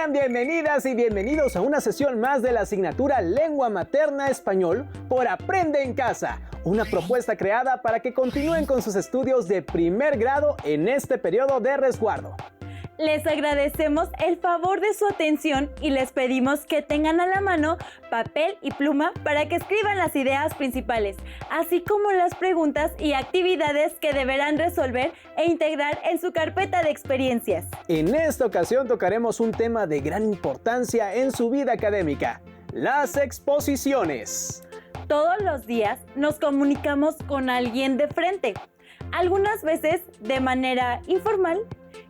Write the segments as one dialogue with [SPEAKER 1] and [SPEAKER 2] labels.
[SPEAKER 1] Sean bienvenidas y bienvenidos a una sesión más de la asignatura Lengua Materna Español por Aprende en Casa, una propuesta creada para que continúen con sus estudios de primer grado en este periodo de resguardo.
[SPEAKER 2] Les agradecemos el favor de su atención y les pedimos que tengan a la mano papel y pluma para que escriban las ideas principales, así como las preguntas y actividades que deberán resolver e integrar en su carpeta de experiencias.
[SPEAKER 1] En esta ocasión tocaremos un tema de gran importancia en su vida académica: las exposiciones.
[SPEAKER 2] Todos los días nos comunicamos con alguien de frente, algunas veces de manera informal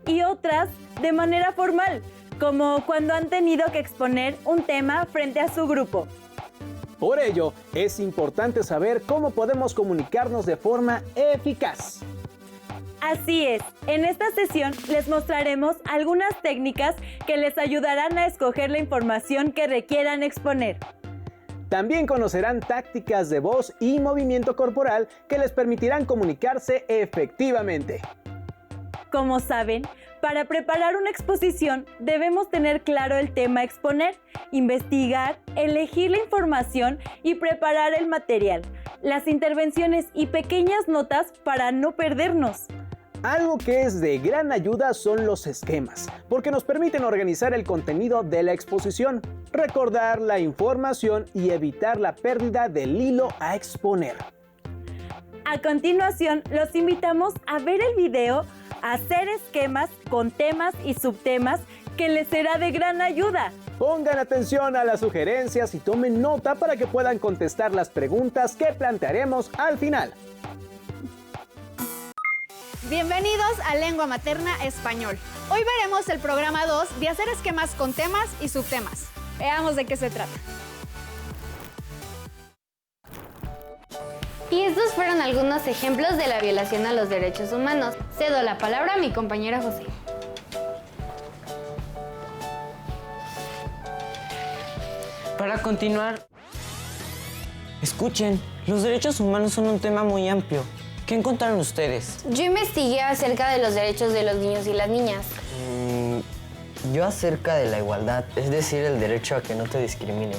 [SPEAKER 2] y otras de manera formal, como cuando han tenido que exponer un tema frente a su grupo.
[SPEAKER 1] Por ello, es importante saber cómo podemos comunicarnos de forma eficaz.
[SPEAKER 2] Así es, en esta sesión les mostraremos algunas técnicas que les ayudarán a escoger la información que requieran exponer.
[SPEAKER 1] También conocerán tácticas de voz y movimiento corporal que les permitirán comunicarse efectivamente.
[SPEAKER 2] Como saben, para preparar una exposición debemos tener claro el tema a exponer, investigar, elegir la información y preparar el material, las intervenciones y pequeñas notas para no perdernos.
[SPEAKER 1] Algo que es de gran ayuda son los esquemas, porque nos permiten organizar el contenido de la exposición, recordar la información y evitar la pérdida del hilo a exponer.
[SPEAKER 2] A continuación, los invitamos a ver el video, a hacer esquemas con temas y subtemas que les será de gran ayuda.
[SPEAKER 1] Pongan atención a las sugerencias y tomen nota para que puedan contestar las preguntas que plantearemos al final.
[SPEAKER 3] Bienvenidos a Lengua Materna Español. Hoy veremos el programa 2 de hacer esquemas con temas y subtemas. Veamos de qué se trata.
[SPEAKER 4] Y estos fueron algunos ejemplos de la violación a los derechos humanos. Cedo la palabra a mi compañera José.
[SPEAKER 5] Para continuar, escuchen, los derechos humanos son un tema muy amplio. ¿Qué encontraron ustedes?
[SPEAKER 4] Yo investigué acerca de los derechos de los niños y las niñas.
[SPEAKER 6] Yo acerca de la igualdad, es decir, el derecho a que no te discriminen.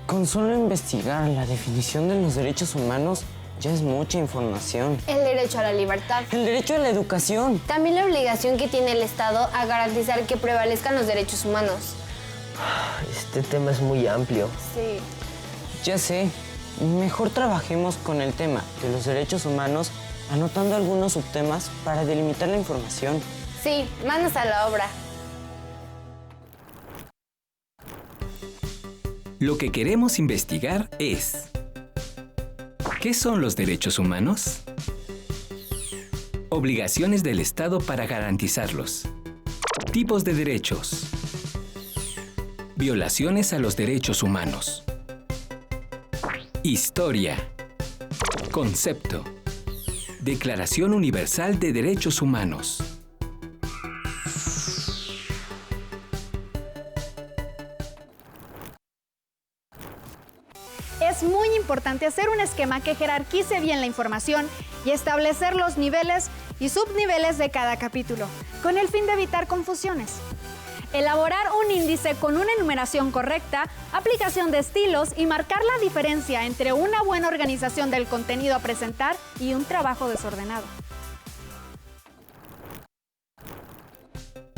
[SPEAKER 5] Con solo investigar la definición de los derechos humanos ya es mucha información.
[SPEAKER 4] El derecho a la libertad.
[SPEAKER 5] El derecho a la educación.
[SPEAKER 4] También la obligación que tiene el Estado a garantizar que prevalezcan los derechos humanos.
[SPEAKER 6] Este tema es muy amplio.
[SPEAKER 4] Sí.
[SPEAKER 5] Ya sé, mejor trabajemos con el tema de los derechos humanos anotando algunos subtemas para delimitar la información.
[SPEAKER 4] Sí, manos a la obra.
[SPEAKER 7] Lo que queremos investigar es: ¿qué son los derechos humanos? Obligaciones del Estado para garantizarlos. Tipos de derechos. Violaciones a los derechos humanos. Historia. Concepto. Declaración Universal de Derechos Humanos.
[SPEAKER 3] Es muy importante hacer un esquema que jerarquice bien la información y establecer los niveles y subniveles de cada capítulo, con el fin de evitar confusiones. Elaborar un índice con una enumeración correcta, aplicación de estilos y marcar la diferencia entre una buena organización del contenido a presentar y un trabajo desordenado.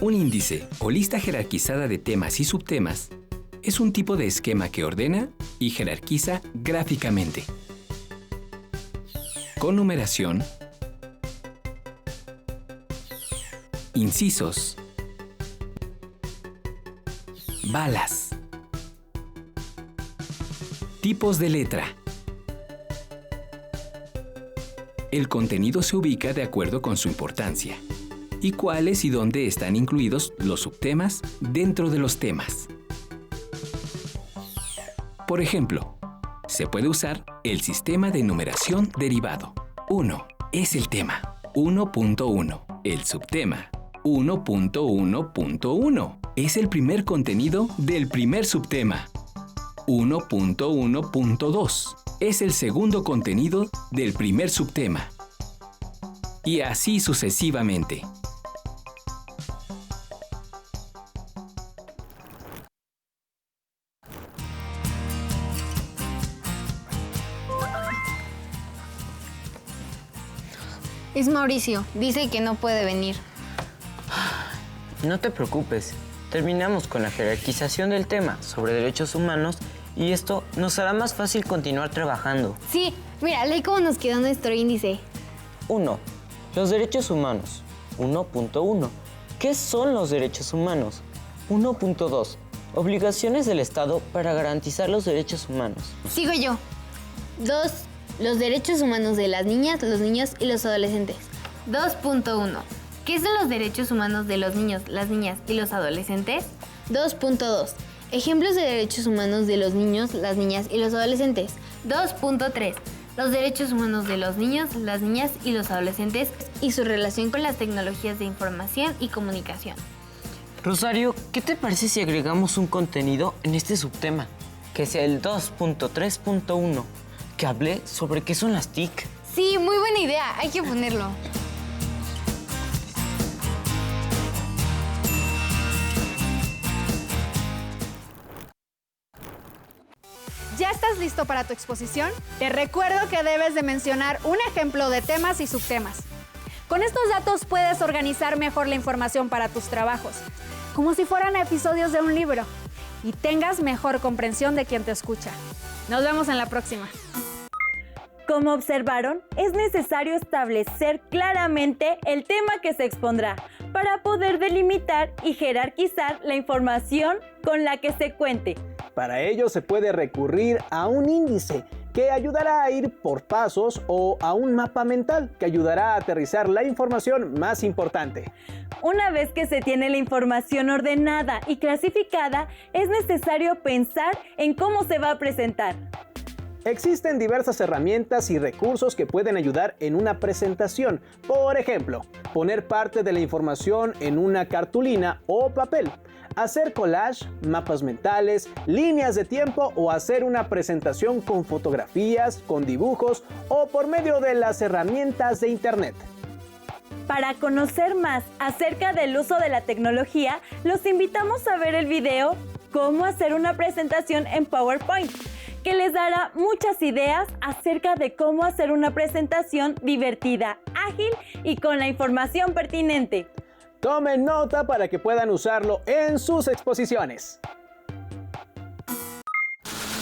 [SPEAKER 7] Un índice o lista jerarquizada de temas y subtemas es un tipo de esquema que ordena y jerarquiza gráficamente, con numeración, incisos, balas, tipos de letra. El contenido se ubica de acuerdo con su importancia y cuáles y dónde están incluidos los subtemas dentro de los temas. Por ejemplo, se puede usar el sistema de numeración derivado. 1 es el tema, 1.1, el subtema, 1.1.1 es el primer contenido del primer subtema, 1.1.2 es el segundo contenido del primer subtema, y así sucesivamente.
[SPEAKER 4] Es Mauricio. Dice que no puede venir.
[SPEAKER 5] No te preocupes. Terminamos con la jerarquización del tema sobre derechos humanos y esto nos hará más fácil continuar trabajando.
[SPEAKER 4] Sí, mira, lee cómo nos quedó nuestro índice.
[SPEAKER 5] 1. Los derechos humanos. 1.1. ¿Qué son los derechos humanos? 1.2. Obligaciones del Estado para garantizar los derechos humanos.
[SPEAKER 4] Sigo yo. 2. Los derechos humanos de las niñas, los niños y los adolescentes. 2.1. ¿Qué son los derechos humanos de los niños, las niñas y los adolescentes? 2.2. Ejemplos de derechos humanos de los niños, las niñas y los adolescentes. 2.3. Los derechos humanos de los niños, las niñas y los adolescentes y su relación con las tecnologías de información y comunicación.
[SPEAKER 5] Rosario, ¿qué te parece si agregamos un contenido en este subtema? Que sea el 2.3.1, que hable sobre qué son las TIC.
[SPEAKER 4] Sí, muy buena idea. Hay que ponerlo.
[SPEAKER 3] ¿Ya estás listo para tu exposición? Te recuerdo que debes de mencionar un ejemplo de temas y subtemas. Con estos datos puedes organizar mejor la información para tus trabajos, como si fueran episodios de un libro, y tengas mejor comprensión de quien te escucha. Nos vemos en la próxima.
[SPEAKER 2] Como observaron, es necesario establecer claramente el tema que se expondrá para poder delimitar y jerarquizar la información con la que se cuente.
[SPEAKER 1] Para ello se puede recurrir a un índice que ayudará a ir por pasos o a un mapa mental que ayudará a aterrizar la información más importante.
[SPEAKER 2] Una vez que se tiene la información ordenada y clasificada, es necesario pensar en cómo se va a presentar.
[SPEAKER 1] Existen diversas herramientas y recursos que pueden ayudar en una presentación. Por ejemplo, poner parte de la información en una cartulina o papel, hacer collage, mapas mentales, líneas de tiempo o hacer una presentación con fotografías, con dibujos o por medio de las herramientas de Internet.
[SPEAKER 2] Para conocer más acerca del uso de la tecnología, los invitamos a ver el video Cómo hacer una presentación en PowerPoint, que les dará muchas ideas acerca de cómo hacer una presentación divertida, ágil y con la información pertinente.
[SPEAKER 1] Tomen nota para que puedan usarlo en sus exposiciones.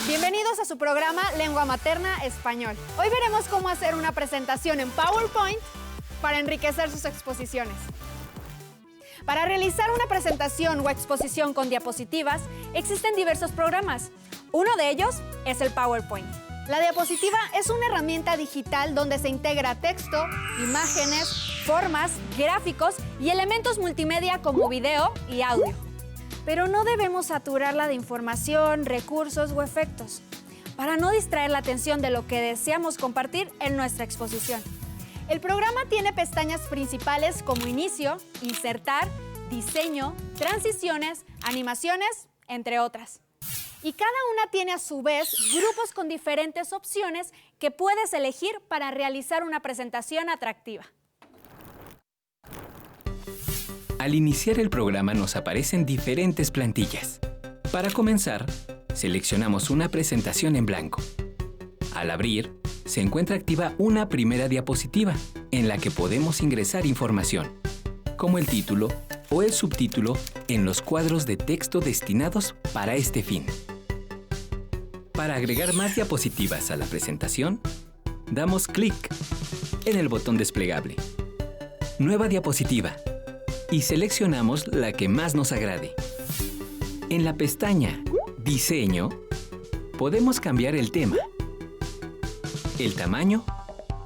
[SPEAKER 3] Bienvenidos a su programa Lengua Materna Español. Hoy veremos cómo hacer una presentación en PowerPoint para enriquecer sus exposiciones. Para realizar una presentación o exposición con diapositivas, existen diversos programas. Uno de ellos es el PowerPoint. La diapositiva es una herramienta digital donde se integra texto, imágenes, formas, gráficos y elementos multimedia como video y audio. Pero no debemos saturarla de información, recursos o efectos, para no distraer la atención de lo que deseamos compartir en nuestra exposición. El programa tiene pestañas principales como Inicio, Insertar, Diseño, Transiciones, Animaciones, entre otras. Y cada una tiene a su vez grupos con diferentes opciones que puedes elegir para realizar una presentación atractiva.
[SPEAKER 7] Al iniciar el programa nos aparecen diferentes plantillas. Para comenzar, seleccionamos una presentación en blanco. Al abrir, se encuentra activa una primera diapositiva en la que podemos ingresar información, como el título o el subtítulo en los cuadros de texto destinados para este fin. Para agregar más diapositivas a la presentación, damos clic en el botón desplegable, Nueva diapositiva, y seleccionamos la que más nos agrade. En la pestaña Diseño, podemos cambiar el tema, el tamaño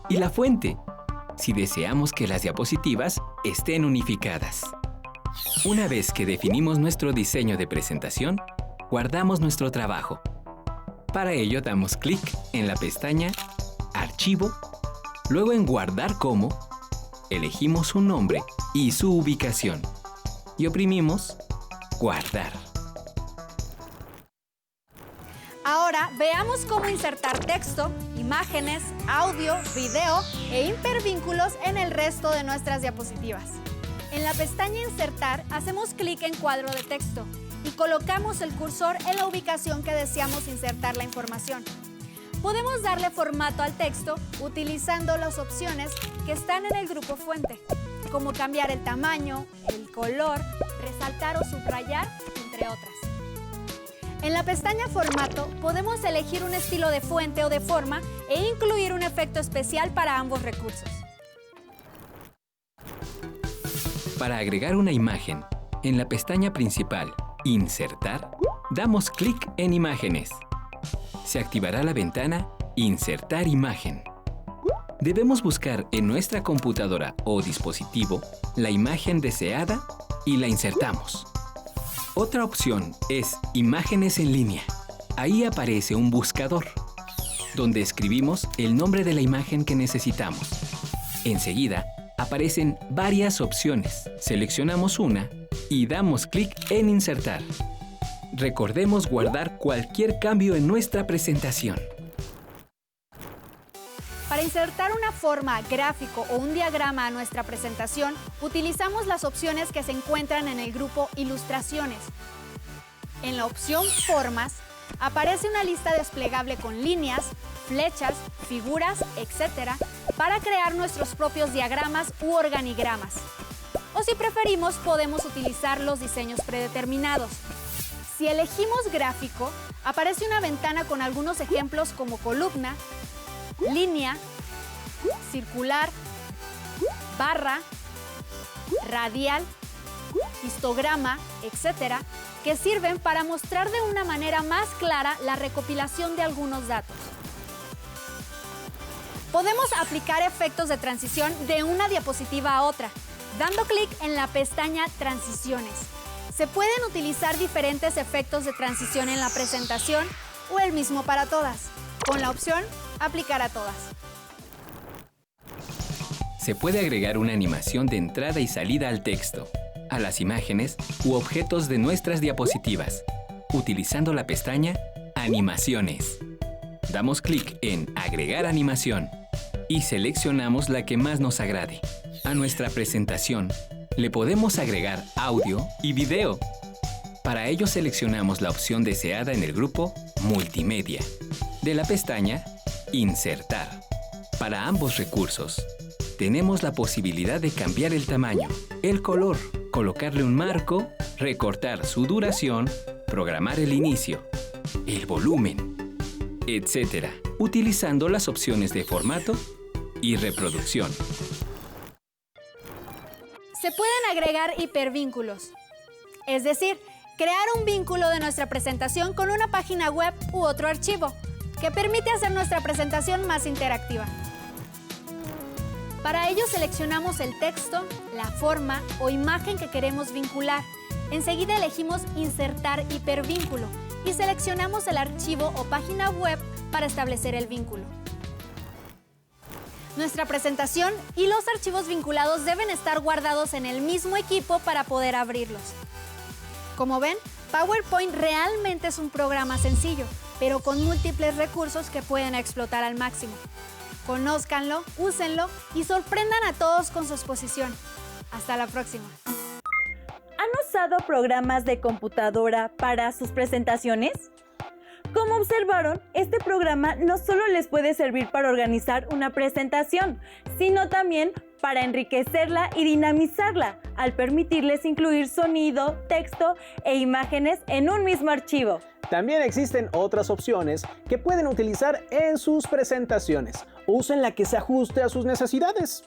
[SPEAKER 7] y la fuente, si deseamos que las diapositivas estén unificadas. Una vez que definimos nuestro diseño de presentación, guardamos nuestro trabajo. Para ello damos clic en la pestaña Archivo, luego en Guardar como, elegimos un nombre y su ubicación y oprimimos Guardar.
[SPEAKER 3] Ahora veamos cómo insertar texto, imágenes, audio, video e hipervínculos en el resto de nuestras diapositivas. En la pestaña Insertar hacemos clic en Cuadro de texto y colocamos el cursor en la ubicación que deseamos insertar la información. Podemos darle formato al texto utilizando las opciones que están en el grupo fuente, como cambiar el tamaño, el color, resaltar o subrayar, entre otras. En la pestaña Formato podemos elegir un estilo de fuente o de forma e incluir un efecto especial para ambos recursos.
[SPEAKER 7] Para agregar una imagen, en la pestaña principal Insertar, damos clic en Imágenes. Se activará la ventana Insertar imagen. Debemos buscar en nuestra computadora o dispositivo la imagen deseada y la insertamos. Otra opción es Imágenes en línea. Ahí aparece un buscador, donde escribimos el nombre de la imagen que necesitamos. Enseguida, aparecen varias opciones. Seleccionamos una y damos clic en Insertar. Recordemos guardar cualquier cambio en nuestra presentación.
[SPEAKER 3] Para insertar una forma, gráfico o un diagrama a nuestra presentación, utilizamos las opciones que se encuentran en el grupo Ilustraciones. En la opción Formas, aparece una lista desplegable con líneas, flechas, figuras, etc., para crear nuestros propios diagramas u organigramas. O si preferimos, podemos utilizar los diseños predeterminados. Si elegimos gráfico, aparece una ventana con algunos ejemplos como columna, línea, circular, barra, radial, histograma, etc., que sirven para mostrar de una manera más clara la recopilación de algunos datos. Podemos aplicar efectos de transición de una diapositiva a otra, dando clic en la pestaña Transiciones. Se pueden utilizar diferentes efectos de transición en la presentación o el mismo para todas, con la opción Aplicar a todas.
[SPEAKER 7] Se puede agregar una animación de entrada y salida al texto, a las imágenes u objetos de nuestras diapositivas, utilizando la pestaña Animaciones. Damos clic en Agregar animación y seleccionamos la que más nos agrade. A nuestra presentación le podemos agregar audio y video. Para ello seleccionamos la opción deseada en el grupo Multimedia, de la pestaña Insertar. Para ambos recursos, tenemos la posibilidad de cambiar el tamaño, el color, colocarle un marco, recortar su duración, programar el inicio, el volumen, etc., utilizando las opciones de formato y reproducción.
[SPEAKER 3] Se pueden agregar hipervínculos, es decir, crear un vínculo de nuestra presentación con una página web u otro archivo, que permite hacer nuestra presentación más interactiva. Para ello seleccionamos el texto, la forma o imagen que queremos vincular. Enseguida elegimos Insertar hipervínculo y seleccionamos el archivo o página web para establecer el vínculo. Nuestra presentación y los archivos vinculados deben estar guardados en el mismo equipo para poder abrirlos. Como ven, PowerPoint realmente es un programa sencillo, pero con múltiples recursos que pueden explotar al máximo. Conózcanlo, úsenlo y sorprendan a todos con su exposición. Hasta la próxima.
[SPEAKER 2] ¿Han usado programas de computadora para sus presentaciones? Como observaron, este programa no solo les puede servir para organizar una presentación, sino también para enriquecerla y dinamizarla, al permitirles incluir sonido, texto e imágenes en un mismo archivo.
[SPEAKER 1] También existen otras opciones que pueden utilizar en sus presentaciones. Usen la que se ajuste a sus necesidades.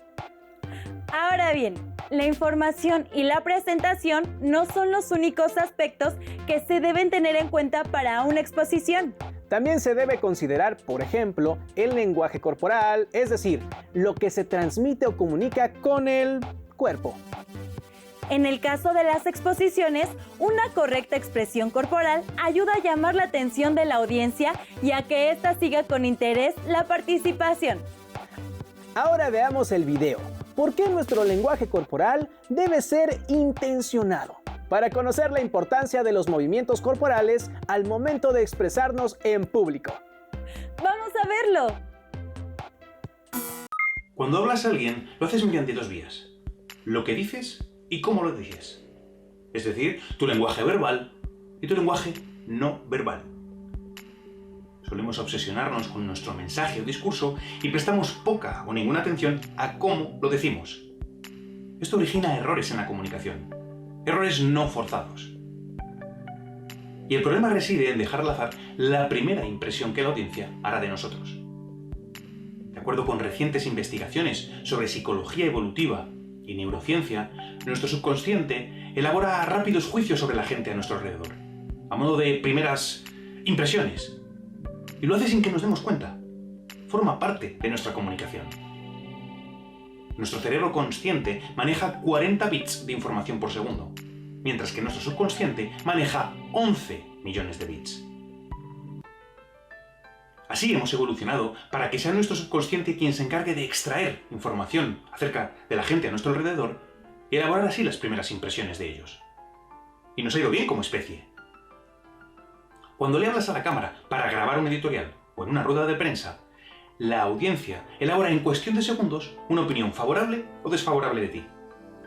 [SPEAKER 2] Ahora bien, la información y la presentación no son los únicos aspectos que se deben tener en cuenta para una exposición.
[SPEAKER 1] También se debe considerar, por ejemplo, el lenguaje corporal, es decir, lo que se transmite o comunica con el cuerpo.
[SPEAKER 2] En el caso de las exposiciones, una correcta expresión corporal ayuda a llamar la atención de la audiencia y a que ésta siga con interés la participación.
[SPEAKER 1] Ahora veamos el video. ¿Por qué nuestro lenguaje corporal debe ser intencionado? Para conocer la importancia de los movimientos corporales al momento de expresarnos en público.
[SPEAKER 2] ¡Vamos a verlo!
[SPEAKER 8] Cuando hablas a alguien, lo haces mediante dos vías: lo que dices y cómo lo dices. Es decir, tu lenguaje verbal y tu lenguaje no verbal. Solemos obsesionarnos con nuestro mensaje o discurso y prestamos poca o ninguna atención a cómo lo decimos. Esto origina errores en la comunicación, errores no forzados. Y el problema reside en dejar al azar la primera impresión que la audiencia hará de nosotros. De acuerdo con recientes investigaciones sobre psicología evolutiva y neurociencia, nuestro subconsciente elabora rápidos juicios sobre la gente a nuestro alrededor, a modo de primeras impresiones. Y lo hace sin que nos demos cuenta. Forma parte de nuestra comunicación. Nuestro cerebro consciente maneja 40 bits de información por segundo, mientras que nuestro subconsciente maneja 11 millones de bits. Así hemos evolucionado para que sea nuestro subconsciente quien se encargue de extraer información acerca de la gente a nuestro alrededor y elaborar así las primeras impresiones de ellos. Y nos ha ido bien como especie. Cuando le hablas a la cámara para grabar un editorial o en una rueda de prensa, la audiencia elabora en cuestión de segundos una opinión favorable o desfavorable de ti.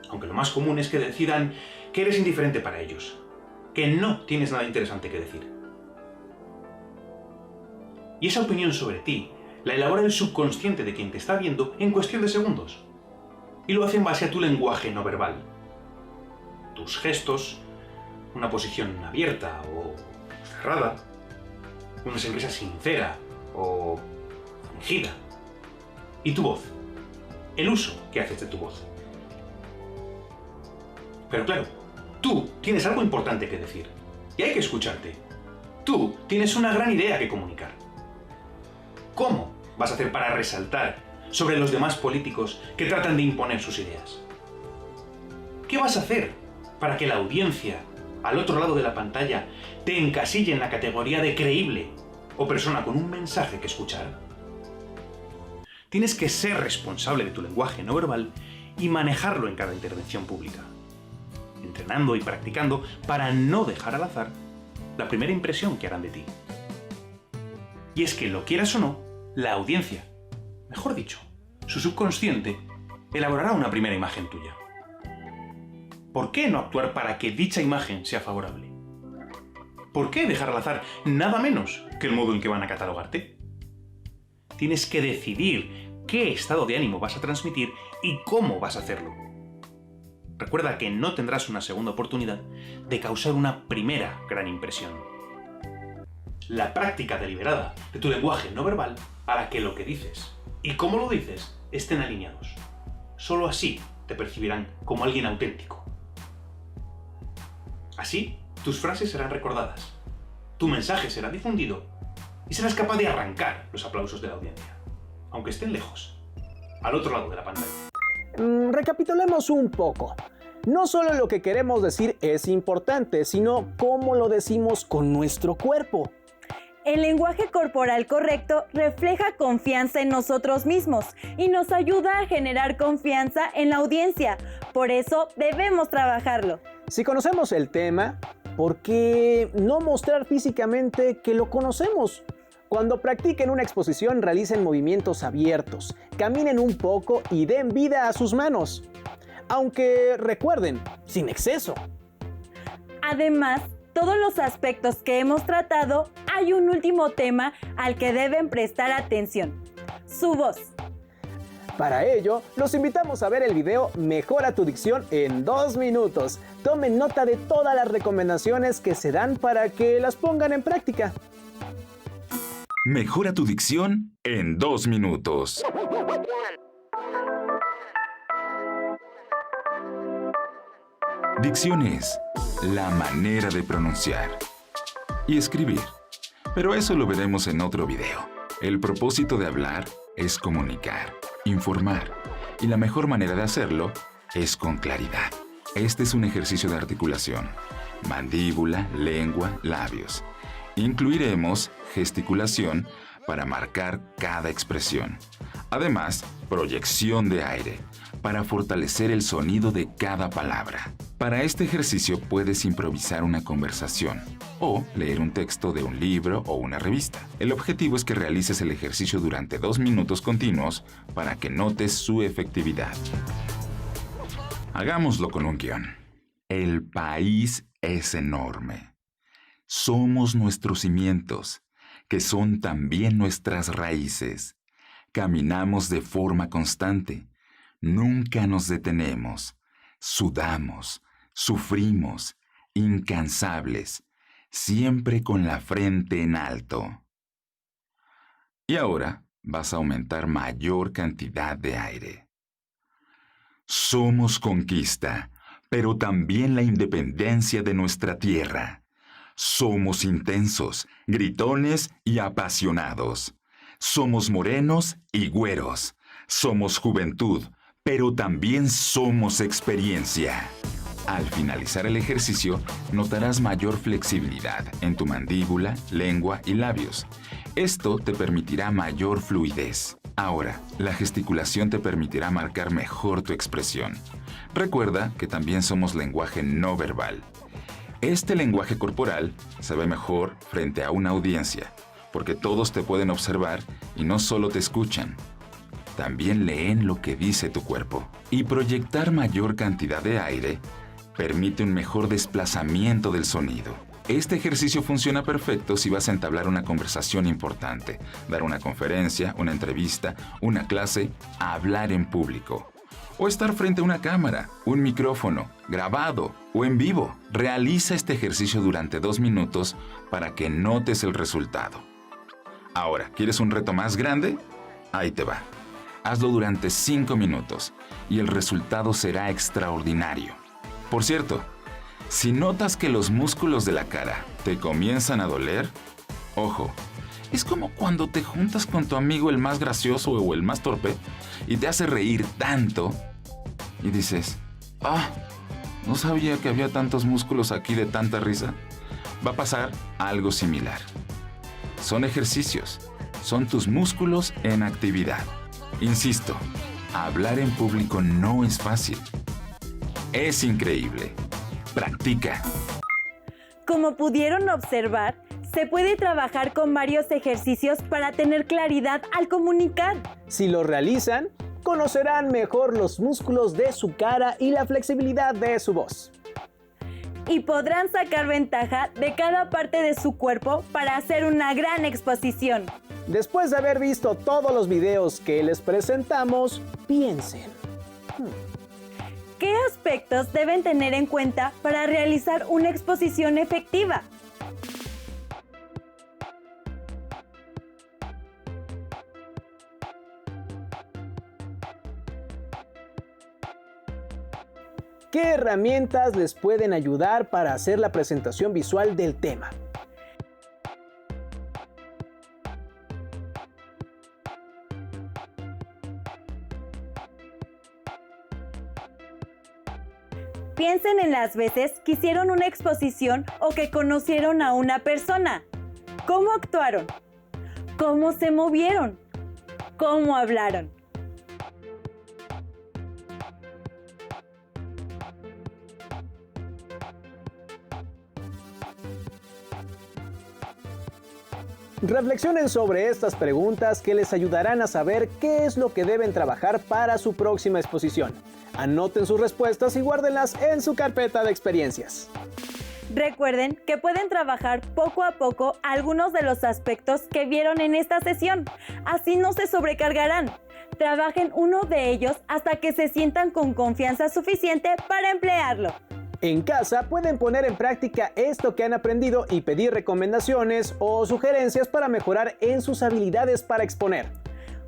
[SPEAKER 8] Aunque lo más común es que decidan que eres indiferente para ellos, que no tienes nada interesante que decir. Y esa opinión sobre ti la elabora el subconsciente de quien te está viendo en cuestión de segundos. Y lo hace en base a tu lenguaje no verbal. Tus gestos, una posición abierta o cerrada, una sonrisa sincera o fingida. Y tu voz, el uso que haces de tu voz. Pero claro, tú tienes algo importante que decir y hay que escucharte. Tú tienes una gran idea que comunicar. ¿Cómo vas a hacer para resaltar sobre los demás políticos que tratan de imponer sus ideas? ¿Qué vas a hacer para que la audiencia, al otro lado de la pantalla, te encasille en la categoría de creíble o persona con un mensaje que escuchar? Tienes que ser responsable de tu lenguaje no verbal y manejarlo en cada intervención pública, entrenando y practicando para no dejar al azar la primera impresión que harán de ti. Y es que, lo quieras o no, la audiencia, mejor dicho, su subconsciente, elaborará una primera imagen tuya. ¿Por qué no actuar para que dicha imagen sea favorable? ¿Por qué dejar al azar nada menos que el modo en que van a catalogarte? Tienes que decidir qué estado de ánimo vas a transmitir y cómo vas a hacerlo. Recuerda que no tendrás una segunda oportunidad de causar una primera gran impresión. La práctica deliberada de tu lenguaje no verbal hará que lo que dices y cómo lo dices estén alineados. Solo así te percibirán como alguien auténtico. Así, tus frases serán recordadas, tu mensaje será difundido y serás capaz de arrancar los aplausos de la audiencia, aunque estén lejos, al otro lado de la pantalla.
[SPEAKER 1] Recapitulemos un poco. No solo lo que queremos decir es importante, sino cómo lo decimos con nuestro cuerpo.
[SPEAKER 2] El lenguaje corporal correcto refleja confianza en nosotros mismos y nos ayuda a generar confianza en la audiencia. Por eso debemos trabajarlo.
[SPEAKER 1] Si conocemos el tema, ¿por qué no mostrar físicamente que lo conocemos? Cuando practiquen una exposición, realicen movimientos abiertos, caminen un poco y den vida a sus manos. Aunque recuerden, sin exceso.
[SPEAKER 2] Además, todos los aspectos que hemos tratado, hay un último tema al que deben prestar atención: su voz.
[SPEAKER 1] Para ello, los invitamos a ver el video Mejora tu dicción en 2 minutos. Tomen nota de todas las recomendaciones que se dan para que las pongan en práctica.
[SPEAKER 9] Mejora tu dicción en 2 minutos. Dicción es la manera de pronunciar y escribir, pero eso lo veremos en otro video. El propósito de hablar es comunicar, informar, y la mejor manera de hacerlo es con claridad. Este es un ejercicio de articulación: mandíbula, lengua, labios. Incluiremos gesticulación para marcar cada expresión. Además, proyección de aire para fortalecer el sonido de cada palabra. Para este ejercicio puedes improvisar una conversación o leer un texto de un libro o una revista. El objetivo es que realices el ejercicio durante 2 minutos continuos para que notes su efectividad. Hagámoslo con un guión. El país es enorme. Somos nuestros cimientos. que son también nuestras raíces. Caminamos de forma constante. Nunca nos detenemos. Sudamos, sufrimos, incansables, siempre con la frente en alto. Y ahora vas a aumentar mayor cantidad de aire. Somos conquista, pero también la independencia de nuestra tierra. Somos intensos, gritones y apasionados. Somos morenos y güeros. Somos juventud, pero también somos experiencia. Al finalizar el ejercicio, notarás mayor flexibilidad en tu mandíbula, lengua y labios. Esto te permitirá mayor fluidez. Ahora, la gesticulación te permitirá marcar mejor tu expresión. Recuerda que también somos lenguaje no verbal. Este lenguaje corporal se ve mejor frente a una audiencia, porque todos te pueden observar y no solo te escuchan. También leen lo que dice tu cuerpo. Y proyectar mayor cantidad de aire permite un mejor desplazamiento del sonido. Este ejercicio funciona perfecto si vas a entablar una conversación importante, dar una conferencia, una entrevista, una clase, hablar en público. O estar frente a una cámara, un micrófono, grabado o en vivo. Realiza este ejercicio durante 2 minutos para que notes el resultado. Ahora, ¿quieres un reto más grande? Ahí te va. Hazlo durante 5 minutos y el resultado será extraordinario. Por cierto, si notas que los músculos de la cara te comienzan a doler, ojo, es como cuando te juntas con tu amigo el más gracioso o el más torpe y te hace reír tanto y dices, no sabía que había tantos músculos aquí de tanta risa. Va a pasar algo similar. Son ejercicios, son tus músculos en actividad. Insisto, hablar en público no es fácil. Es increíble. Practica.
[SPEAKER 2] Como pudieron observar, se puede trabajar con varios ejercicios para tener claridad al comunicar.
[SPEAKER 1] Si lo realizan, conocerán mejor los músculos de su cara y la flexibilidad de su voz.
[SPEAKER 2] Y podrán sacar ventaja de cada parte de su cuerpo para hacer una gran exposición.
[SPEAKER 1] Después de haber visto todos los videos que les presentamos, piensen.
[SPEAKER 2] ¿Qué aspectos deben tener en cuenta para realizar una exposición efectiva?
[SPEAKER 1] ¿Qué herramientas les pueden ayudar para hacer la presentación visual del tema?
[SPEAKER 2] Piensen en las veces que hicieron una exposición o que conocieron a una persona. ¿Cómo actuaron? ¿Cómo se movieron? ¿Cómo hablaron?
[SPEAKER 1] Reflexionen sobre estas preguntas que les ayudarán a saber qué es lo que deben trabajar para su próxima exposición. Anoten sus respuestas y guárdenlas en su carpeta de experiencias.
[SPEAKER 2] Recuerden que pueden trabajar poco a poco algunos de los aspectos que vieron en esta sesión. Así no se sobrecargarán. Trabajen uno de ellos hasta que se sientan con confianza suficiente para emplearlo.
[SPEAKER 1] En casa pueden poner en práctica esto que han aprendido y pedir recomendaciones o sugerencias para mejorar en sus habilidades para exponer.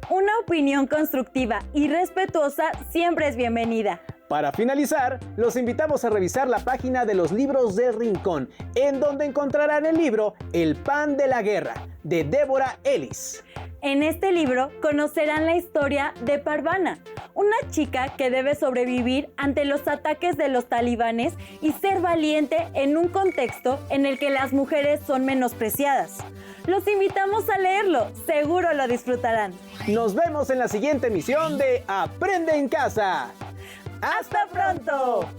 [SPEAKER 2] Una opinión constructiva y respetuosa siempre es bienvenida.
[SPEAKER 1] Para finalizar, los invitamos a revisar la página de los libros del Rincón, en donde encontrarán el libro El pan de la guerra, de Deborah Ellis.
[SPEAKER 2] En este libro conocerán la historia de Parvana, una chica que debe sobrevivir ante los ataques de los talibanes y ser valiente en un contexto en el que las mujeres son menospreciadas. Los invitamos a leerlo, seguro lo disfrutarán.
[SPEAKER 1] Nos vemos en la siguiente emisión de Aprende en Casa. ¡Hasta pronto!